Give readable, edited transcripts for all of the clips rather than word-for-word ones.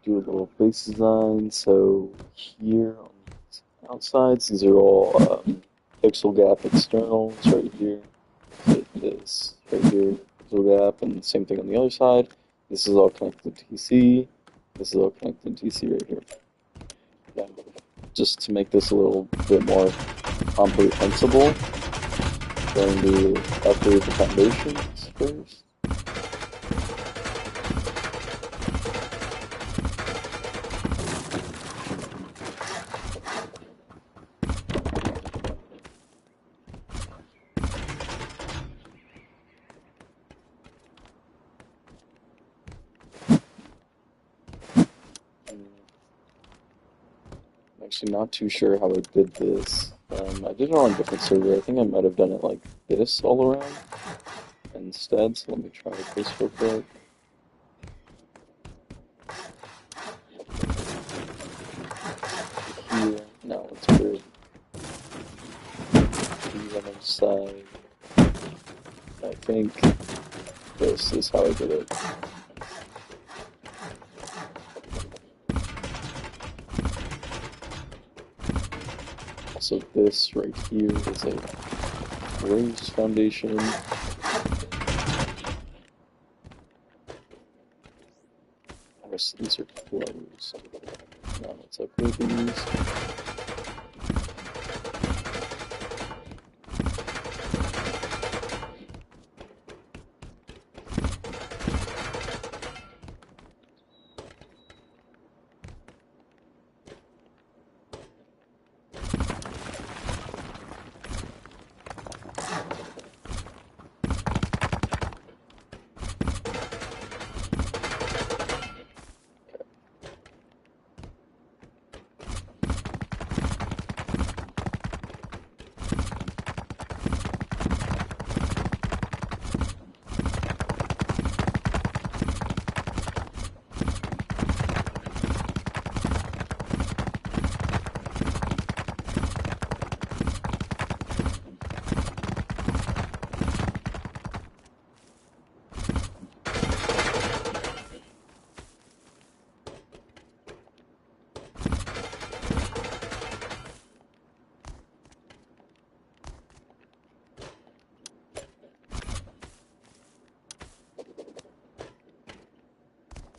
do a little base design. So here on the outsides, these are all pixel gap externals right here. So this right here, pixel gap, and same thing on the other side. This is all connected to TC. This is all connected to TC right here. Now, just to make this a little bit more comprehensible, I'm going to update the foundations first. I'm actually not too sure how I did this. I did it on a different server. I think I might have done it like this all around instead. So let me try this real quick. Here, now let's put it on the side. I think this is how I did it. So this right here is a raised foundation. The rest of these are closed. Now let's upgrade these.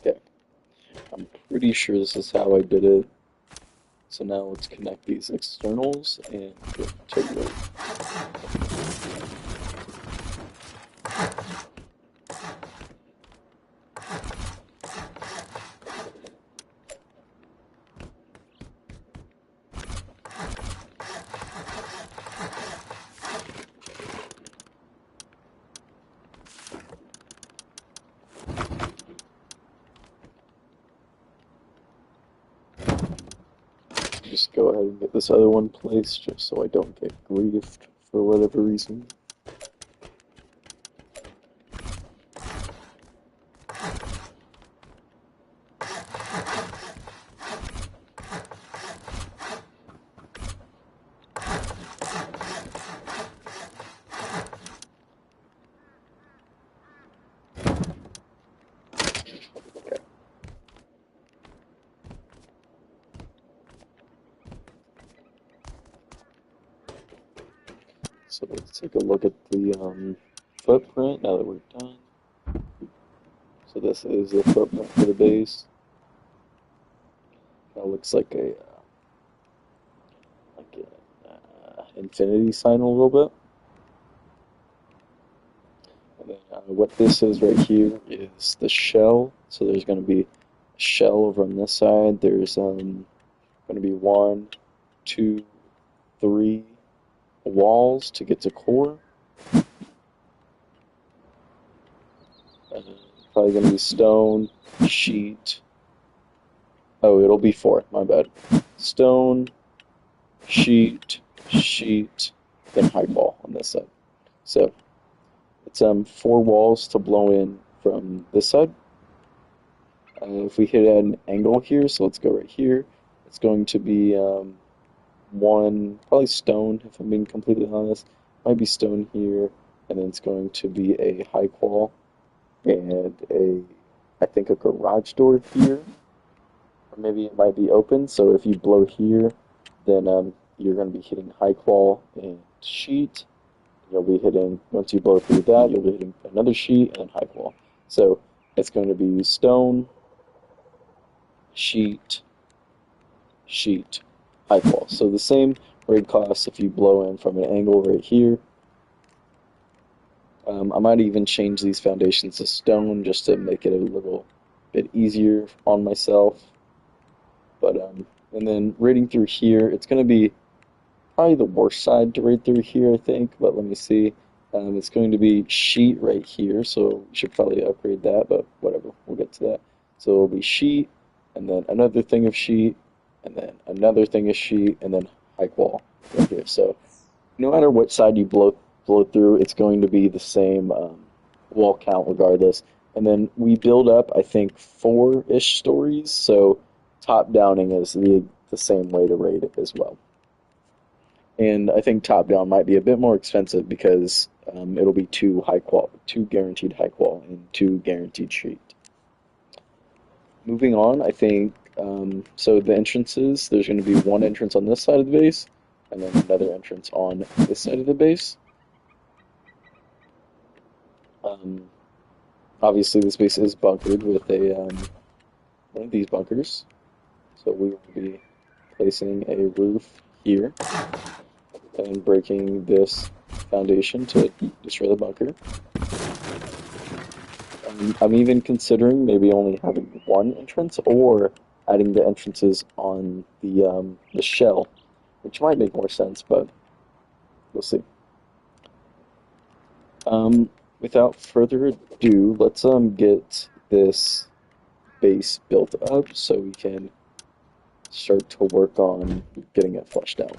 Okay, I'm pretty sure this is how I did it. So now let's connect these externals and get to work. Just go ahead and get this other one placed just so I don't get griefed for whatever reason. So let's take a look at the footprint now that we're done. So this is the footprint for the base. That looks like a infinity sign a little bit. And then what this is right here is the shell. So there's going to be a shell over on this side. There's going to be 1, 2, 3 walls to get to core. Probably going to be stone, sheet. Oh, it'll be 4, my bad. Stone, sheet, then high wall on this side. So it's 4 walls to blow in from this side. If we hit an angle here, so let's go right here, it's going to be 1, probably stone, if I'm being completely honest. Might be stone here, and then it's going to be a high wall and I think a garage door here. or maybe it might be open. So if you blow here, then you're going to be hitting high qual and sheet. You'll be hitting, once you blow through that, you'll be hitting another sheet and then high qual. So it's going to be stone, sheet, sheet, high qual. So the same raid cost if you blow in from an angle right here. I might even change these foundations to stone just to make it a little bit easier on myself. But and then raiding through here, it's going to be probably the worst side to raid through here, I think. But let me see. It's going to be sheet right here, so we should probably upgrade that. But whatever, we'll get to that. So it'll be sheet, and then another thing of sheet, and then another thing of sheet, and then high qual right here. So no matter what side you blow through, it's going to be the same wall count regardless. And then we build up, I think, 4-ish stories. So top downing is the same way to rate it as well. And I think top down might be a bit more expensive because it'll be two guaranteed high qual, and two guaranteed sheet. Moving on, I think, so the entrances, there's going to be one entrance on this side of the base, and then another entrance on this side of the base. Um, Obviously, this base is bunkered with a one of these bunkers, so we will be placing a roof here and breaking this foundation to destroy the bunker. I'm even considering maybe only having one entrance or adding the entrances on the shell, which might make more sense, but we'll see. Without further ado, let's get this base built up so we can start to work on getting it fleshed out.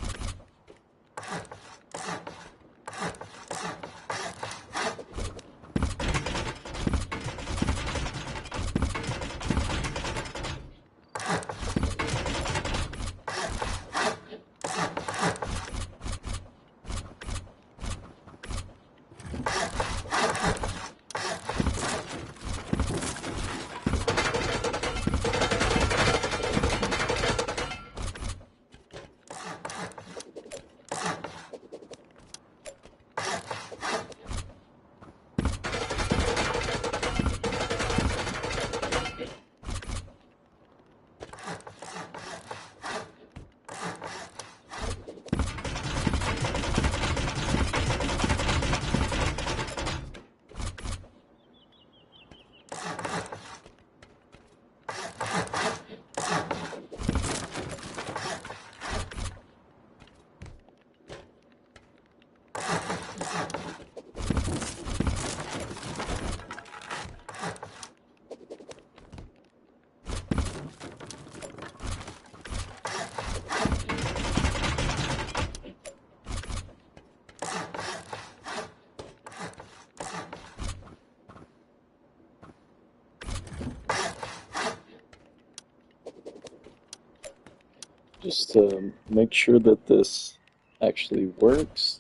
Just to make sure that this actually works,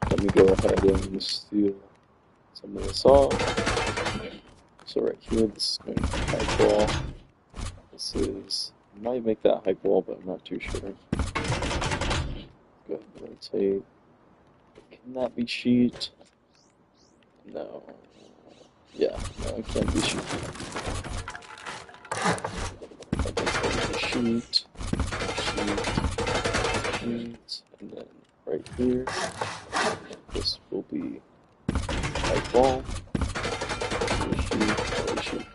let me go ahead and seal some of this off. So right here, this is going to be high qual. This is, I might make that high qual, but I'm not too sure. Go ahead and rotate. Can that be sheet? No. Yeah, no, it can't be sheet. Sheet, sheet, and then right here, this will be high qual. Sheet.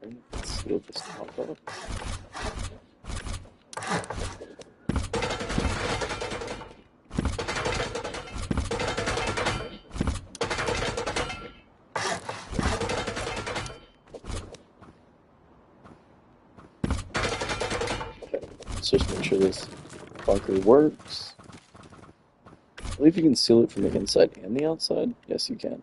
Right, let's seal this top up. Let's just make sure this bunker works. I believe you can seal it from the inside and the outside. Yes, you can.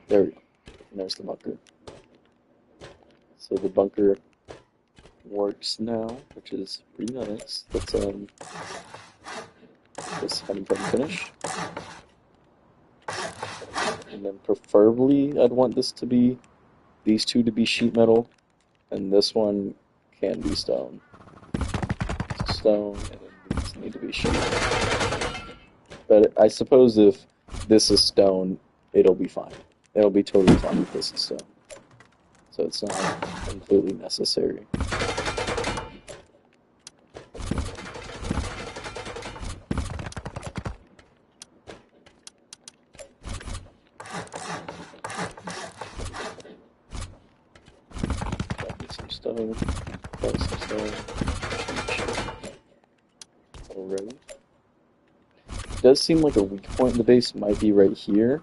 There we go. And there's the bunker. So the bunker works now, which is pretty nice. Let's this honeycomb finish. And then preferably I'd want this to be, these two to be sheet metal, and this one can be stone. Stone, and then these need to be sheet. But I suppose if this is stone, it'll be fine. It'll be totally fine if this is stone. So it's not completely necessary. Got some stone. Got some stone. Alright. It does seem like a weak point in the base might be right here,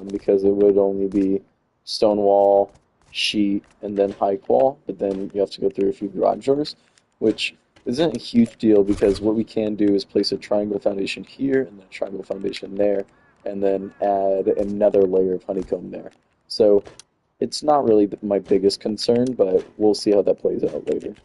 because it would only be stone wall, sheet, and then high wall, but then you have to go through a few garage doors, which isn't a huge deal because what we can do is place a triangle foundation here and then a triangle foundation there, and then add another layer of honeycomb there. So it's not really my biggest concern, but we'll see how that plays out later.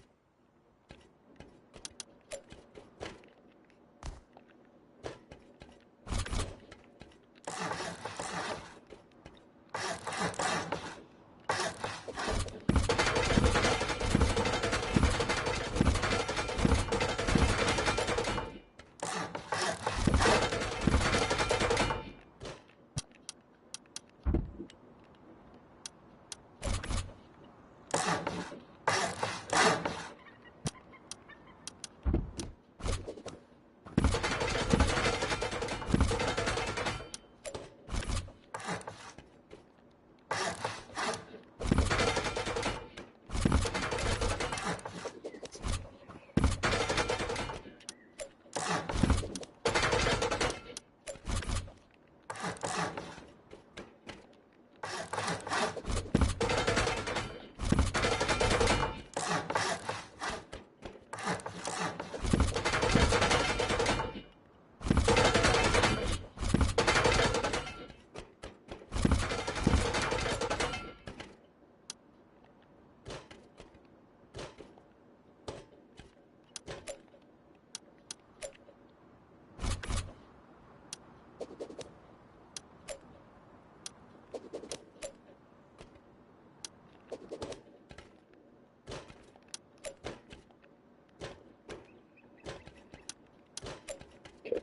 Okay.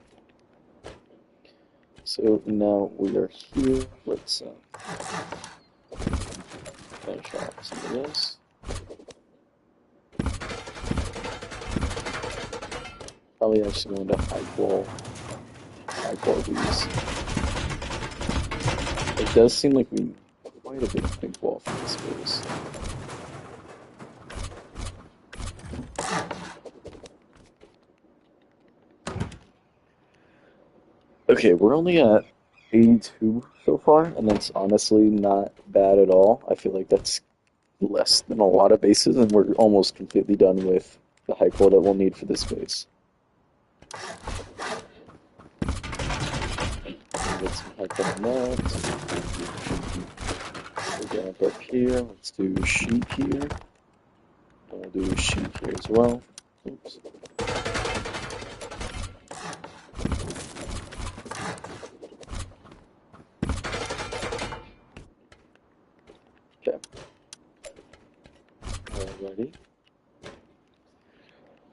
So now we are here. Let's finish off some of this. Probably actually going to high wall these. It does seem like we need quite a bit of big wall for this space. Okay, we're only at 82 so far, and that's honestly not bad at all. I feel like that's less than a lot of bases, and we're almost completely done with the high core that we'll need for this base. Get some high core on that. We'll go up here. Let's do sheet here. And we'll do sheet here as well. Oops. Okay. Alrighty.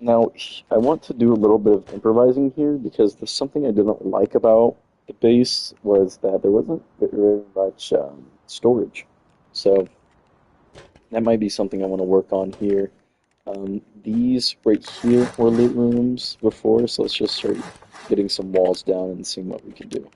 Now, I want to do a little bit of improvising here because there's something I didn't like about the base was that there wasn't very much storage. So that might be something I want to work on here. These right here were loot rooms before, so let's just start getting some walls down and seeing what we can do.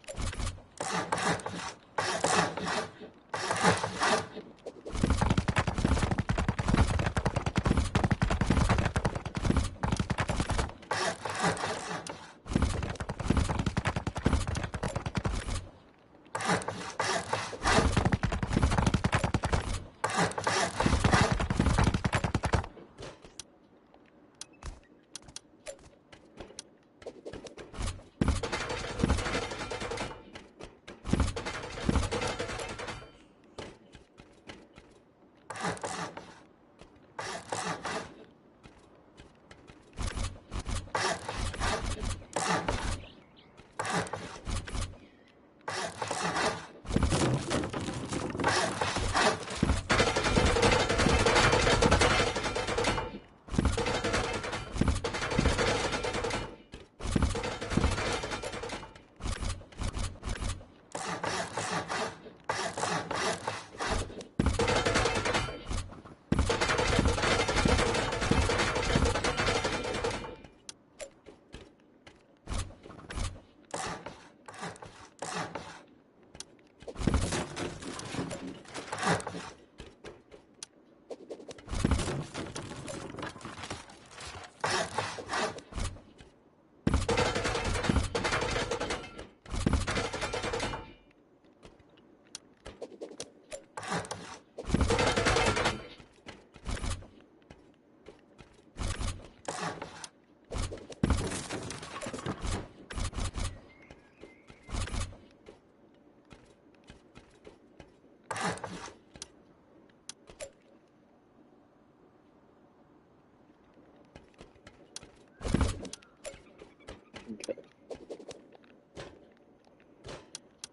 Okay.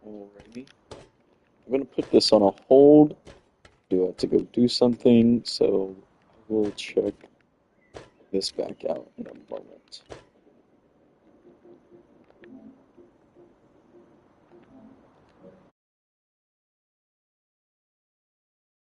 Alrighty. I'm gonna put this on a hold. Do have to go do something, so we'll check this back out in a moment.